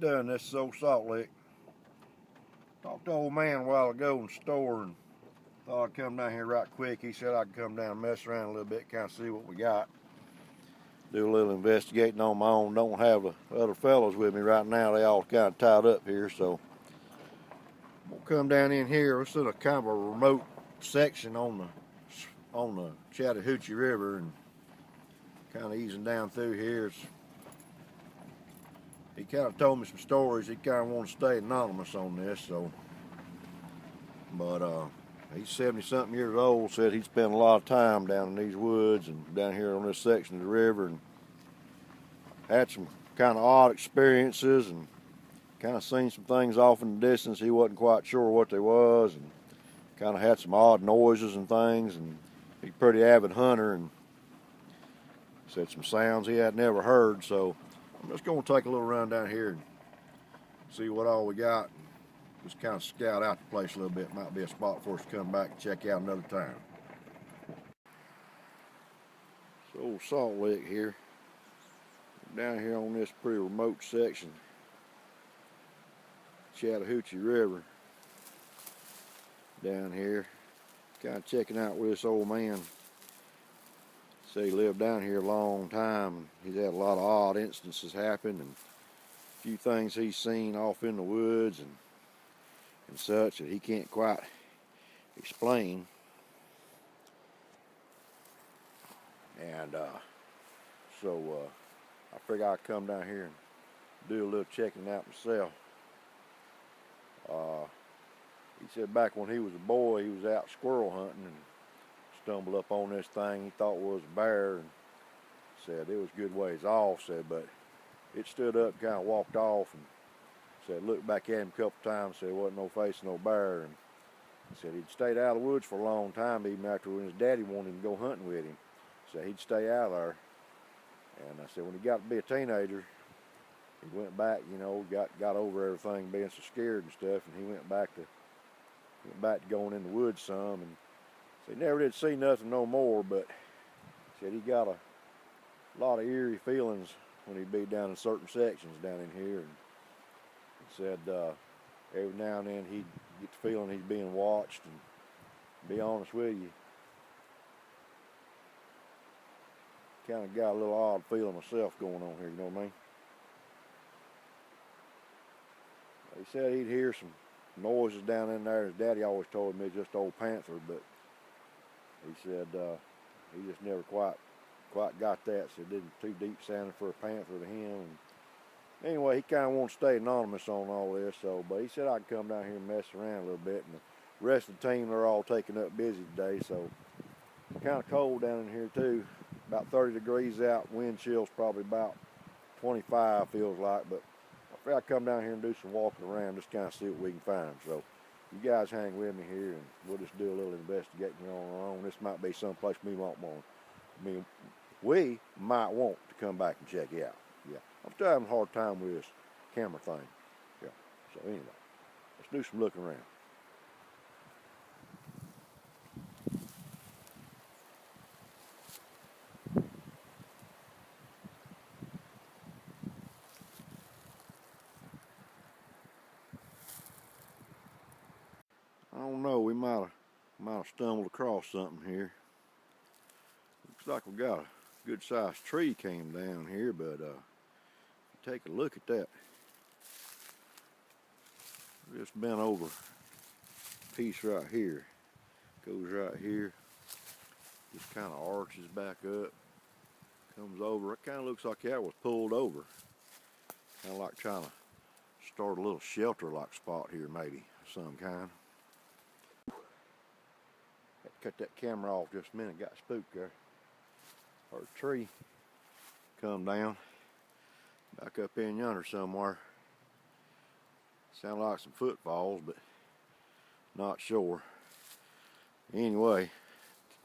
done. This is old Salt Lick. Talked to old man a while ago in the store and thought I'd come down here right quick. He said I could come down and mess around a little bit, kind of see what we got. Do a little investigating on my own. Don't have the other fellows with me right now. They all kind of tied up here, so we'll come down in here. It's in a kind of a remote section on the Chattahoochee River, and kind of easing down through here. He kind of told me some stories. He kind of wants to stay anonymous on this, so. But he's 70-something years old. Said he spent a lot of time down in these woods and down here on this section of the river, and had some kind of odd experiences and kind of seen some things off in the distance. He wasn't quite sure what they was, and kind of had some odd noises and things. And he's a pretty avid hunter, and said some sounds he had never heard. So I'm just going to take a little run down here and see what all we got. Just kind of scout out the place a little bit. Might be a spot for us to come back and check out another time. It's old Salt Lick here. Down here on this pretty remote section, Chattahoochee River. Down here, kind of checking out with this old man. Said he lived down here a long time. He's had a lot of odd instances happen, and a few things he's seen off in the woods and such that he can't quite explain. And so I figured I'd come down here and do a little checking out myself. He said back when he was a boy, he was out squirrel hunting and stumbled up on this thing he thought was a bear, and said it was a good ways off, said, but it stood up, kind of walked off, and said looked back at him a couple times, said it wasn't no face of no bear, and said he'd stayed out of the woods for a long time, even after when his daddy wanted him to go hunting with him. So he'd stay out there. And I said when he got to be a teenager, he went back, you know, got over everything, being so scared and stuff, and he went back to going in the woods some, and so he never did see nothing no more, but said he got a lot of eerie feelings when he'd be down in certain sections down in here, and said every now and then he'd get the feeling he's being watched, and to be honest with you, kind of got a little odd feeling myself going on here, you know what I mean? He said he'd hear some noises down in there. His daddy always told me it's just old panther, but he said he just never quite got that. Said it didn't too deep sounding for a panther to him. And anyway, he kind of wants to stay anonymous on all this. So, but he said I could come down here and mess around a little bit. And the rest of the team, they're all taken up busy today. So kind of cold down in here too. About 30 degrees out. Wind chill's probably about 25 feels like. But I figured I'd come down here and do some walking around, just kind of see what we can find. So you guys hang with me here, and we'll just do a little investigating here on our own. This might be someplace we might want. I mean, we might want to come back and check it out. Yeah, I'm still having a hard time with this camera thing. Yeah. So anyway, let's do some looking around. I don't know, we might have stumbled across something here. Looks like we got a good sized tree came down here, but take a look at that. Just bent over piece right here. Goes right here. Just kind of arches back up. Comes over. It kind of looks like that was pulled over. Kind of like trying to start a little shelter-like spot here, maybe of some kind. Cut that camera off just a minute, got spooked there. Heard a tree come down, back up in yonder somewhere. Sound like some footfalls, but not sure. Anyway,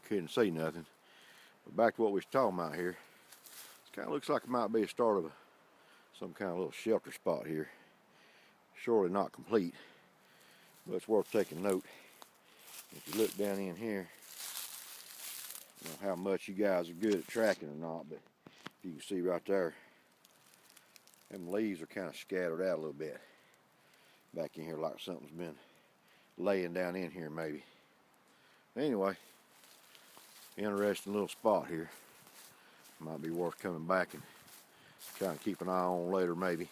couldn't see nothing. But back to what we was talking about here. It kind of looks like it might be a start of some kind of little shelter spot here. Surely not complete, but it's worth taking note. If you look down in here, I don't know how much you guys are good at tracking or not, but you can see right there, Them leaves are kind of scattered out a little bit back in here, like something's been laying down in here maybe. Anyway, interesting little spot here. Might be worth coming back and kind of keep an eye on later maybe.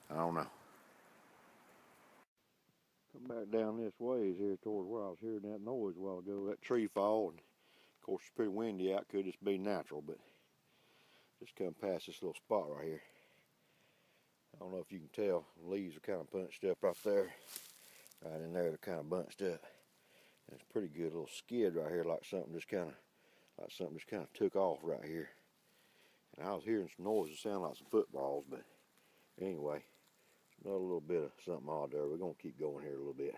I don't know. Come back down this ways here towards where I was hearing that noise a while ago, that tree fall, and of course it's pretty windy out, could just be natural, but just come past this little spot right here. I don't know if you can tell, the leaves are kind of bunched up right there. Right in there, they're kind of bunched up. And it's a pretty good little skid right here, like something just kind of took off right here. And I was hearing some noises, sound like some footballs, but anyway, another little bit of something odd there. We're gonna keep going here a little bit.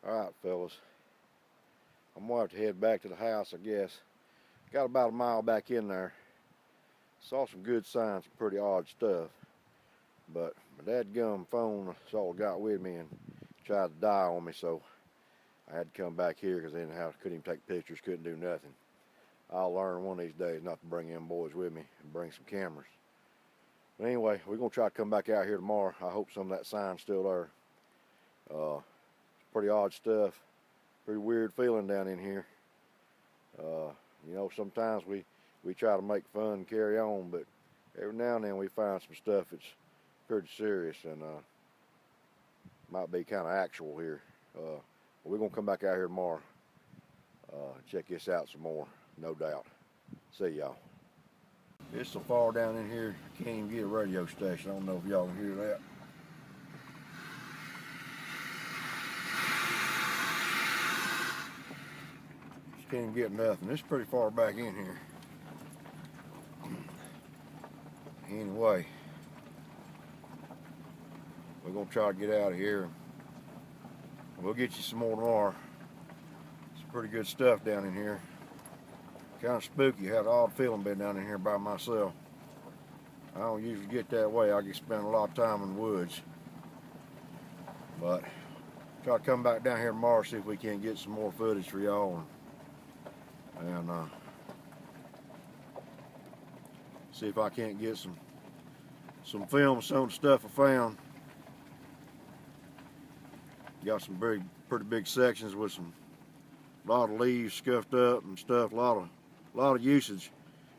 All right, fellas, I'm gonna have to head back to the house, I guess. Got about a mile back in there. Saw some good signs, some pretty odd stuff. But my dadgum phone, that's all I got with me, and tried to die on me, so I had to come back here because anyhow, couldn't even take pictures, couldn't do nothing. I'll learn one of these days not to bring them boys with me and bring some cameras. But anyway, we're going to try to come back out here tomorrow. I hope some of that sign's still there. It's pretty odd stuff. Pretty weird feeling down in here. You know, sometimes we try to make fun and carry on, but every now and then we find some stuff that's pretty serious and might be kind of actual here. We're going to come back out here tomorrow. Check this out some more, no doubt. See y'all. It's so far down in here, I can't even get a radio station. I don't know if y'all can hear that. Just can't even get nothing. It's pretty far back in here. Anyway, we're going to try to get out of here. We'll get you some more tomorrow. It's pretty good stuff down in here. Kind of spooky. Had an odd feeling being down in here by myself. I don't usually get that way. I get spend a lot of time in the woods. But try to come back down here tomorrow, see if we can get some more footage for y'all, and see if I can't get some film of some of the stuff I found. Got some pretty big sections with a lot of leaves scuffed up and stuff. A lot of usage.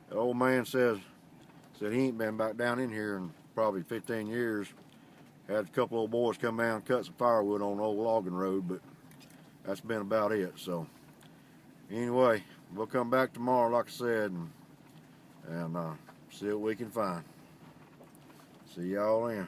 The old man said he ain't been back down in here in probably 15 years. Had a couple old boys come down and cut some firewood on the old logging road, but that's been about it. So anyway, we'll come back tomorrow, like I said, and see what we can find. See y'all then.